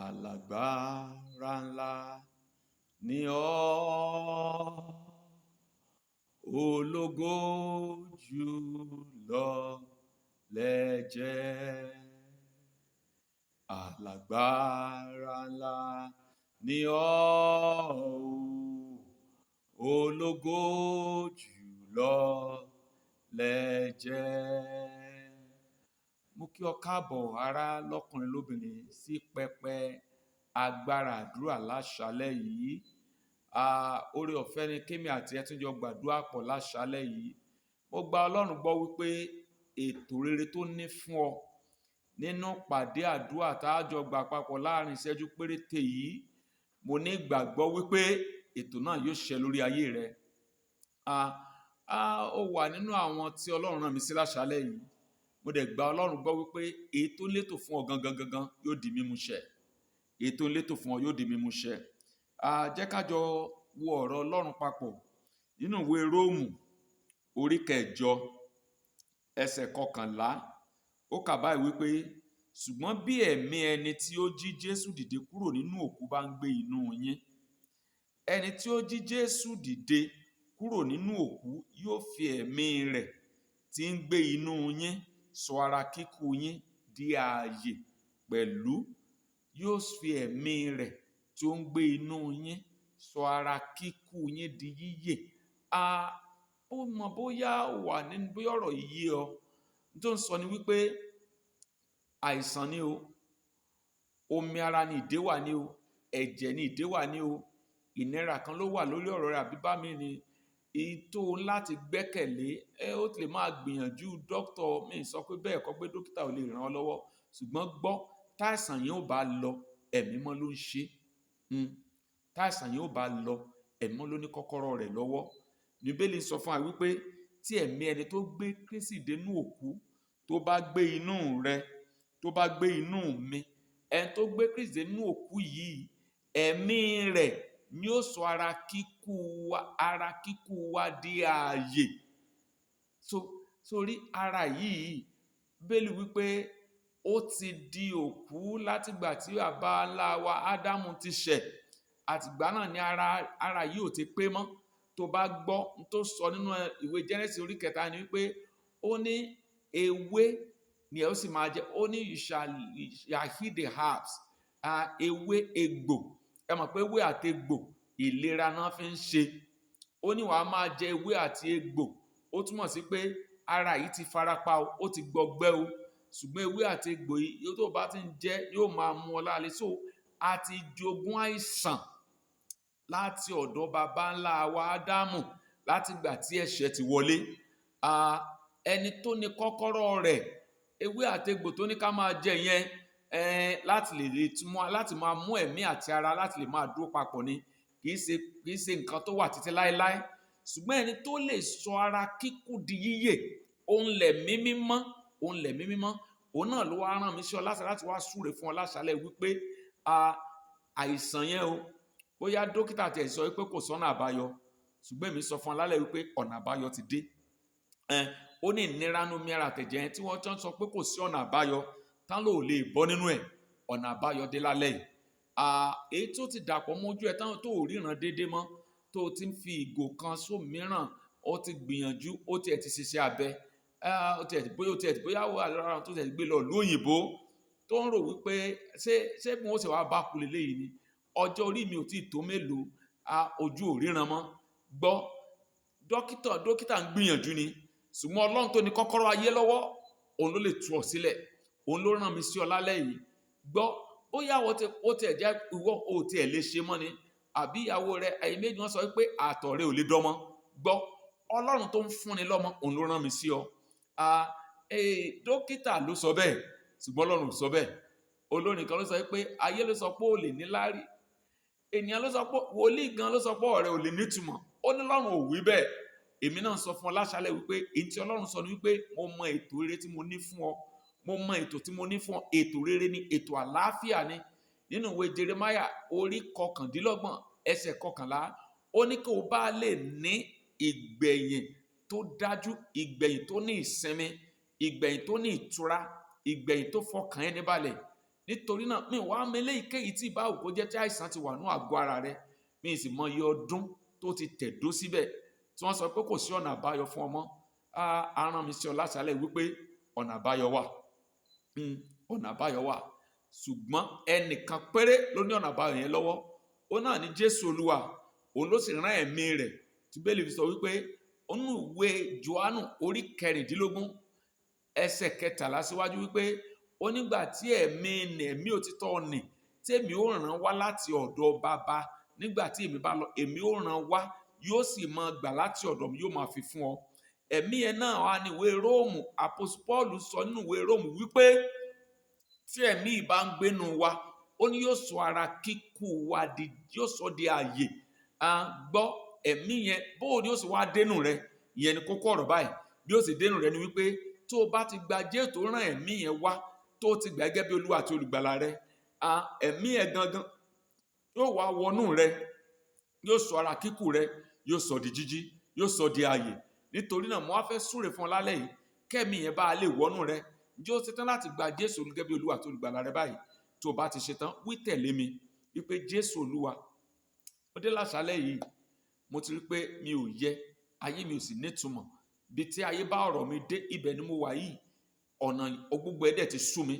Alágbára ńlá ni ọ́, ológo jùlọ lẹ jẹ́. Alágbára ńlá ni ọ́, ológo jùlọ lẹ jẹ́. Mo kí ọ káàbọ̀ ará lọ́kùnrin lóbìnrin sí pẹpẹ agbára àdúrà láṣálẹ́ yìí. Oore ọ̀fẹ́ ni kémi àti ẹ tún jọ gbàdúrà pọ̀ láṣálẹ́ yìí. Mo gba Ọlọ́run gbọ́ wípé ètò rere tó ní fún ọ nínú pàdé àdúrà tá a jọ gbà papọ̀ láàrin ìṣẹ́jú péréte yìí, mo ní ìgbàgbọ́ wípé ètò náà yóò ṣẹ lórí ayé rẹ. Ó wà nínú àwọn tí Ọlọ́run rán mi sí láṣálẹ́ yìí. Mo dẹ̀ gba Ọlọ́run gbọ́ wípé èyí tó létò fún ọ gangan yóò di mímú ṣẹ. Èyí tó létò fún ọ yóò di mímú ṣẹ. Jẹ́ ká jọ wo ọ̀rọ̀ Ọlọ́run papọ̀ nínú ìwé Róòmù orí 8 ẹsẹ̀ 11. Ó kà báyìí wípé, ṣùgbọ́n bí ẹ̀mí ẹni tí ó jí Jésù dìde kúrò nínú òkú bá ń gbé inú yín, ẹni tí ó jí Jésù dìde kúrò nínú òkú yóò fi ẹ̀mí rẹ̀ tí ń gbé inú yín sọ ara kíkú yín di ààyè pẹ̀lú. Yóò fi ẹ̀mí rẹ̀ tí ó ń gbé inú yín sọ ara kíkú yín di yíyè. Ó mọ bóyá wà nínú bí ọ̀rọ̀ yìí ọ tó ń sọ ni wípé àìsàn ni o, omi ara ni ìdè wà ní o, ẹ̀jẹ̀ ni ìdè wà ní o, ìnira kan ló wà lórí ọ̀rọ̀ rẹ̀ àbí bá mi ni ètò láti gbẹ́kẹ̀lé. Ó ti lè máa gbìyànjú dókítà mi sọ pé bẹ́ẹ̀ kọ́ pé dókítà ò lè ràn ọ́ lọ́wọ́, ṣùgbọ́n gbọ́ táìsàn yẹn ò bá lọ ẹ̀mí mọ́ ló ń ṣe. Táìsàn yẹn ò bá lọ ẹ̀mí mọ́ ló ní kọ́kọ́rọ́ rẹ̀ lọ́wọ́. Bíbélì sọ fún wa wípé tí ẹ̀mí ẹni tó gbé Kristi dénú òkú tó bá gbé inú rẹ, tó bá gbé inú mi, ẹni tó gbé Kristi dénú òkú yìí, ẹ̀mí rẹ̀ ni ó sọ ara kíkú wa di ààyè. Sórí ara yìí, Bíbélì wípé ó ti di òkú látìgbà tí bàbá ńlá wa Ádámù ti ṣẹ̀. Àtìgbà náà ni ara yìí ò ti pé mọ́. Tó bá gbọ́ tó sọ nínú ìwé Jẹ́nẹ́sì orí 3 ni wípé ó ní ewé ni ẹ ó sì máa jẹ. Ó ní you shall eat the herbs. Ewé egbò. Ẹ mọ̀ pé ewé àti egbò ìlera náà fi ń ṣe. Ó ní wàá máa jẹ ewé àti egbò. Ó túmọ̀ sí pé ara yìí ti farapa o, ó ti gbọgbẹ́ o, ṣùgbọ́n ewé àti egbò yìí tó bá ti ń jẹ yóò máa mú ọ láàlẹ́. So a ti jogún àìsàn láti ọ̀dọ̀ baba ńlá wa Ádámù látìgbà tí ẹ̀ṣẹ̀ ti wọlé. Ẹni tó ní kọ́kọ́rọ́ rẹ̀, ewé àti egbò tó ní ká máa jẹ yẹn láti máa mú ẹ̀mí àti ara láti lè máa dúró papọ̀ ni, kì í ṣe nǹkan tó wà títí láéláé. Ṣùgbọ́n ẹni tó lè sọ ara kíkú di yíyè, òun lẹ̀mí mímọ́. Òun náà ló wá rán mi sí ọ láti wá súre fún ọ láṣálẹ́ wípé àìsàn yẹn o, bóyá dókítà tiẹ̀ sọ wípé kò sọ́nà àbáyọ, ṣùgbọ́n èmi sọ fún ọ lálẹ́ wípé ọ̀nà àbáyọ ti dé. Ó ní ìnira nínú omi ara àtẹ̀jẹ̀ yẹn tí wọ́n tán sọ pé kò sí ọ̀nà àbáyọ, tán ló lè bọ́ nínú ẹ̀. Ọ̀nà àbáyọ dé lálẹ́ yìí. Èyí tó ti dàpọ̀ mójú ẹ tán tó ríran déédé mọ́, tó ti ń fi ìgò kan sómìíràn, ó ti gbìyànjú, ó tiẹ̀ ti ṣiṣẹ́ abẹ, bóyá wà lára tó tiẹ̀ gbé lọ lóyìnbó, tó ń rò wípé ṣé bí wọ́n ṣe wá bá kulè léyìí ni, ọjọ́ orí mi ò tí ì tó mélòó, ojú ò ríran mọ́. Gbọ́ dókítà ń gbìyànjú ni, ṣùgbọ́n Ọlọ́run tó ní kọ́kọ́rọ́ ayé lọ́wọ́, òun ló lè tú ọ sílẹ̀. Òun ló rán mi sí ọ lálẹ́ yìí. Gbọ́ bóyá ó tiẹ̀ jẹ́ ìwọ ò tiẹ̀ lè ṣe mọ́ ni, àbí ìyàwó rẹ ẹ̀yin méjì wọ́n sọ wípé àtọ̀ rẹ ò lè dọ́mọ. Gbọ́ Ọlọ́run tó ń fúnni lọ́mọ, òun ló rán mi sí ọ. Dókítà ló sọ bẹ́ẹ̀, ṣùgbọ́n Ọlọ́run sọ bẹ́ẹ̀. Olórin kan ló sọ wípé ayé ló sọ pé ò lè níláárí, ènìyàn ló sọ pé, wòlíì gan ló sọ pé ọ̀rẹ́ ò lè nítumọ̀. Ó ní Ọlọ́run ò wí bẹ́ẹ̀. Èmi náà sọ fún ọ láṣálẹ́ wípé èyí tí Ọlọ́run sọ ni wípé mo mọ ètò rere tí mo ní fún ọ. Mo mọ ètò tí mo ní fún ọ. Ètò rere ni, ètò àlàáfíà ni. Nínú ìwé Jeremáyà orí 29 ẹsẹ̀ 11, ó ní kí o bá lè ní ìgbẹ̀yìn tó dájú, ìgbẹ̀yìn tó ní ìsinmi, ìgbẹ̀yìn tó ní ìtura, ìgbẹ̀yìn tó fọkàn ẹni balẹ̀. nítorí náà mi wá mele ìkéyìí tí ìbá òkú jẹ́ tí àìsàn ti wà ní àgọ́ ara rẹ, mi sì mọ iye ọdún tó ti tẹ̀dó síbẹ̀ tí wọ́n sọ pé kò sí ọ̀nà àbáyọ fún ọmọ. A rán mi sí ọ láṣálẹ́ wípé ọ̀nà àbáyọ wà. Ọ̀nà àbáyọ wà, ṣùgbọ́n ẹnìkan péré ló ní ọ̀nà àbáyọ yẹn lọ́wọ́. Ó náà ní Jésù Olúwa, òun ló sì rán ẹ̀mí rẹ̀ tí Bíbélì fi sọ wípé nínú ìwé Jòhánù orí 16 ẹsẹ̀ 13 síwájú wípé ó nígbà tí ẹ̀mí òtítọ́ nì tí èmi ó rán wá láti ọ̀dọ̀ Bàbá, nígbà tí èmi bá lọ èmi ó rán wá, yóò sì máa gbà láti ọ̀dọ̀ mi, yóò máa fi fún ọ. Ẹ̀mí yẹn náà wà ní ìwé Róòmù, Àpọ́sítélì Pọ́ọ̀lù sọ nínú ìwé Róòmù wípé tí ẹ̀mí ìbá ń gbénu wa, ó ní yóò sọ ara kíkú wa yóò sọ di ààyè. Gbọ́ ẹ̀mí yẹn bóò ni ó sì wá dénú rẹ, ìyẹn ni kókó ọ̀rọ̀ báyìí. Bí ó sì dénú rẹ ni wípé tó o bá ti gba Jésù tó rán ẹ̀mí yẹn wá, tó o ti gbà gẹ́gẹ́ bí Olúwa àti olùgbàlà rẹ, ẹ̀mí yẹn gangan yóò wá wọnú rẹ, yóò sọ ara kíkú rẹ, yóò sọ di jíjí, yóò sọ di ààyè. Nítorí náà mo wá fẹ́ súre fún ọ lálẹ́ yìí, kẹ́mi yẹn bá lè wọnú rẹ. Ǹjẹ́ o ṣetán láti gba Jésù gẹ́gẹ́ bí Olúwa àti olùgbàlà rẹ báyìí? Tó o bá ti ṣetán, wí tẹ̀lé mi wípé Jésù Olúwa, ó dé láṣálẹ́ yìí, mo ti rí pé mi ò yẹ, ayé mi ò sì nítumọ̀. Bí tí ayé bá ọ̀rọ̀ mi dé, ibẹ̀ ni mo wà yìí. Ọ̀nà gbogbo ẹ̀dẹ̀ ti sú mi.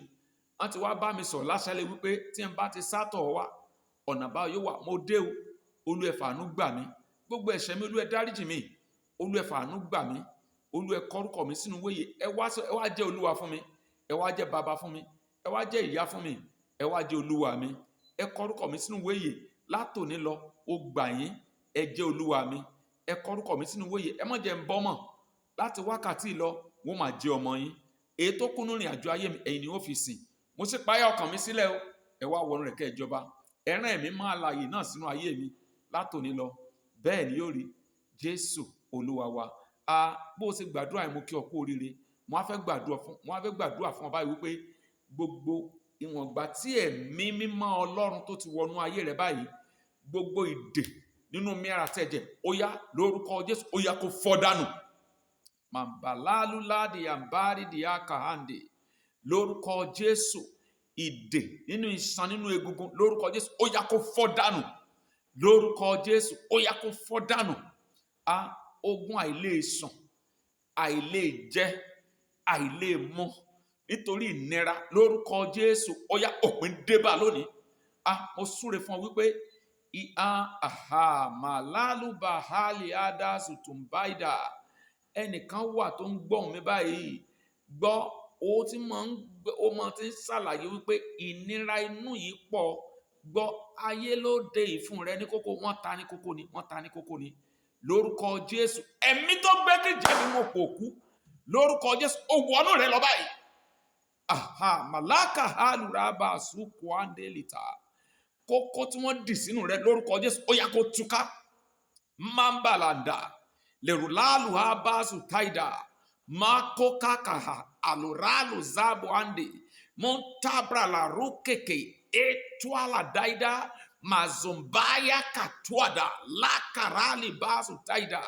Wọ́n ti wá bá mi sọ̀rọ̀ láṣálẹ́ wípé tí n bá ti sátọ̀ wá, ọ̀nà bá yóò wà. Mo dé o, Olú ẹ fàánú gbà mí. Gbogbo ẹ̀ṣẹ̀ mi Olú ẹ dáríjì mi. Olú ẹ fàánú gbà mí. Olú ẹ kọ orúkọ mi sínú ìwé yìí. Ẹ wá jẹ́ Olúwa fún mi. Ẹ wá jẹ́ bàbá fún mi. Ẹ wá jẹ́ ìyá fún mi. Ẹ wá jẹ́ Olúwa mi. Ẹ kọ orúkọ mi sínú ìwé yìí. Látòní lọ, ó gbà yín. Ẹ jẹ́ Olúwa mi. Ẹ kọ orúkọ mi sínú ìwé yìí. Ẹ má jẹ́ n bọ́ mọ̀. Láti wákàtí lọ, wọ́n máa jẹ́ ọmọ yín. Èyí tó kúnnú rìn àjò ayé mi, ẹ̀yin ni ó fi sìn. Mo sì páyà ọkàn mi sílẹ̀ o. Ẹ wá wọnú rẹ̀ kẹ́ ẹ jọba. Ẹ rán ẹ̀mí máa láàyè náà sínú ayé mi. Látòní lọ, bẹ́ẹ̀ ni yóò rí. Jésù Olúwa wa. Bó o ṣe gbàdúrà yìí, mo kí ọ kú oríire. Mo á fẹ́ gbàdúrà fún ọ báyìí wípé gbogbo ìwọ̀ngbà tí ẹ̀mí mímọ́ Ọlọ́run tó ti wọnú ayé rẹ báyìí, gbogbo ìdè nínú mi ara tẹ̀jẹ̀, ó yá lórúkọ Jésù, ó yá kó fọ́ dànù. Màbàlálúláàdì àǹbárí di àkàhàndè. Lórúkọ Jésù, ìdè nínú iṣan nínú egungun, lórúkọ Jésù, ó yá kó fọ́ dànù. Lórúkọ Jésù, ó yá kó fọ́ dànù. Ogun àìlèsùn, àìlèjẹ, àìlèmu nítorí ìnira, lórúkọ Jésù, ó yá òpin débà lónìí. Mo súre fún ọ wípé màlálùbáhálì àdásù tùǹbáìdà. Ẹnìkan wà tó ń gbọ́ mi báyìí, gbọ́ ó mọ tí ń ṣàlàyé wípé ìnira inú yìí pọ̀. Gbọ́ ayé ló dé ìfun rẹ ní kókó, wọ́n ta ní kókó ni. Lórúkọ Jésù, ẹ̀mí tó gbé kìjẹ́ nínú òkú, lórúkọ Jésù, ó wọnú rẹ lọ báyìí. Màláka hálùrábà sùkú àndélìtà. Kókó tí wọ́n dì sínú rẹ, lórúkọ Jésù, ó yá kó túká. Mambalanda lèrùlálù àbáṣù táìdà mákókàkàhà àlùrálù zábò àndè mọ́ntàbràlà rúkèkè ètùàlà dáìdá màzùmbáyà kàtúàdà lákàrálì báṣù táìdà.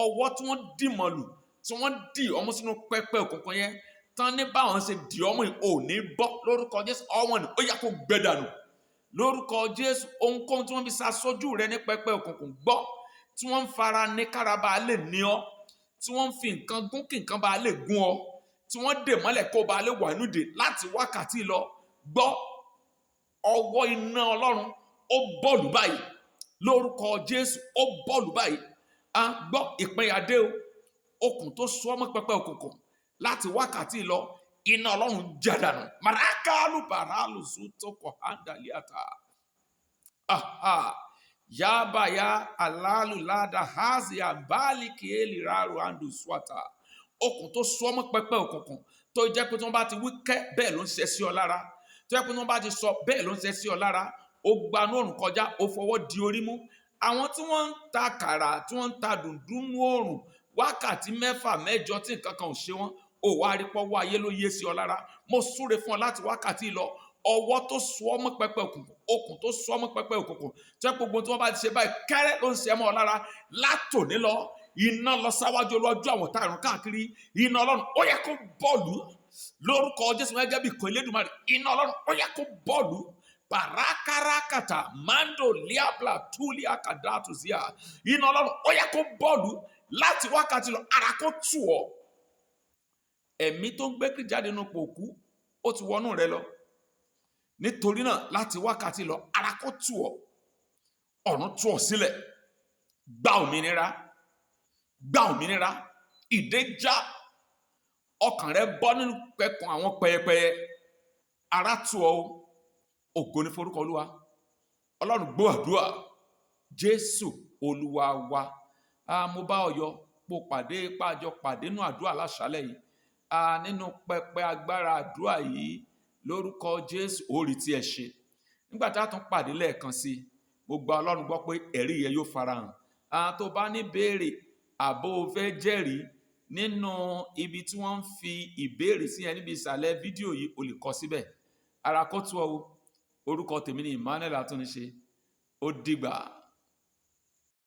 Ọwọ́ tí wọ́n dì mọ́lù, tí wọ́n dì ọmọ sínú pẹpẹ òkùnkùn yẹn, tán ní báwọn ṣe dì ọmọ yìí ò ní bọ́. Lórúkọ Jésù, ọmọ ni ó yá kó gbẹ dànù. Lórúkọ Jésù, ohunkóhun tí wọ́n fi ṣaṣojú rẹ ní pẹpẹ òkùnkùn, gbọ́ tí wọ́n ń fara ní káraba lè ní ọ, tí wọ́n ń fi nǹkan gún kí nǹkan bá lè gún ọ, tí wọ́n dè mọ́lẹ̀ kó bá lè wà nídìí láti wákàtí lọ, gbọ́ ọwọ́ iná Ọlọ́run ó bọ́ọ̀lù báyìí. Lórúkọ Jésù, ó bọ́ọ̀lù báyìí. Gbọ́ ìpínyà dé o. Okùn tó so ọmọ pẹpẹ òkùnkùn láti wákàtí lọ, iná Ọlọ́run jádànù. Màrákàlù bàrálù zútọkọ̀ àndàlíàtà. Yabaya alalu lada hazi abali kieli raru andu swata. Okùn tó so ọmọ pẹpẹ òkùnkùn, tó jẹ́ pé tí wọ́n bá ti wí kẹ́, bẹ́ẹ̀ ló ń ṣe sí ọ lára. Tó jẹ́ pé tí wọ́n bá ti sọ, bẹ́ẹ̀ ló ń ṣe sí ọ lára. Ó gbanú òrùn kọjá, ó fọwọ́ di orí mú. Àwọn tí wọ́n ń ta kàrà, tí wọ́n ń ta dùndún nú òrùn, wákàtí 6-7 tí nǹkan kan ò ṣe wọ́n, ó wá rí pọ́wọ́ ayé ló yé sí ọ lára. Mo súre fún ọ láti wákàtí lọ. Ọwọ́ tó so ọmọ pẹpẹ òkùnkùn, okùn tó so ọmọ pẹpẹ òkùnkùn, jẹ́ gbogbo tí wọ́n bá ti ṣe báyìí, kẹ́rẹ́ ló ń ṣe mọ́ ọ lára. Látòní lọ, iná lọ sáwájú olójú àwọn táìrùn káàkiri. Iná Ọlọ́run ó yẹ kó bọ́ọ̀lù, lórúkọ Jésù gẹ́gẹ́ bí ìkọ̀ Elédùmarè iná Ọlọ́run ó yá kó bọ́ọ̀lù parakarakata mando liabla tulia kadatuzia iná Ọlọ́run ó yá kó bọ́ọ̀lù láti wákàtí lọ ara kó tù ọ́. Ẹ̀mí tó ń gbé Kristi jáde nínú pòkú ó ti wọnú rẹ lọ. Nítorí náà láti wákàtí lọ ara kó tù ọ́, ọ̀run tú ọ sílẹ̀, gba òmìnira, ìdè já, ọkàn rẹ bọ́ nínú pẹ̀kun àwọn pẹyẹpẹyẹ, ara tù ọ́, ògo ní forúkọ Olúwa. Ọlọ́run gbọ́ àdúrà Jésù Olúwa wa. Mo bá ọ yọ̀ pò pàjọ pàdé nínú àdúrà láṣálẹ̀ yìí, nínú pẹpẹ agbára àdúrà yìí lórúkọ Jésù orí tí ẹ ṣe. Nígbà tá a tún pàdé lẹ́ẹ̀kan sí, mo gba Ọlọ́run gbọ́ pé ẹ̀rí yẹn yóò farahàn. Tó bá ní béèrè àbó fẹ́ jẹ́rìí nínú ibi tí wọ́n ń fi ìbéèrè sí yẹn níbi ìsàlẹ̀ fídíò yìí, o lè kọ síbẹ̀. Ara kó tú ọ. Orúkọ tèmi ni Emmanuel Atúnníṣe. Ó dìgbà.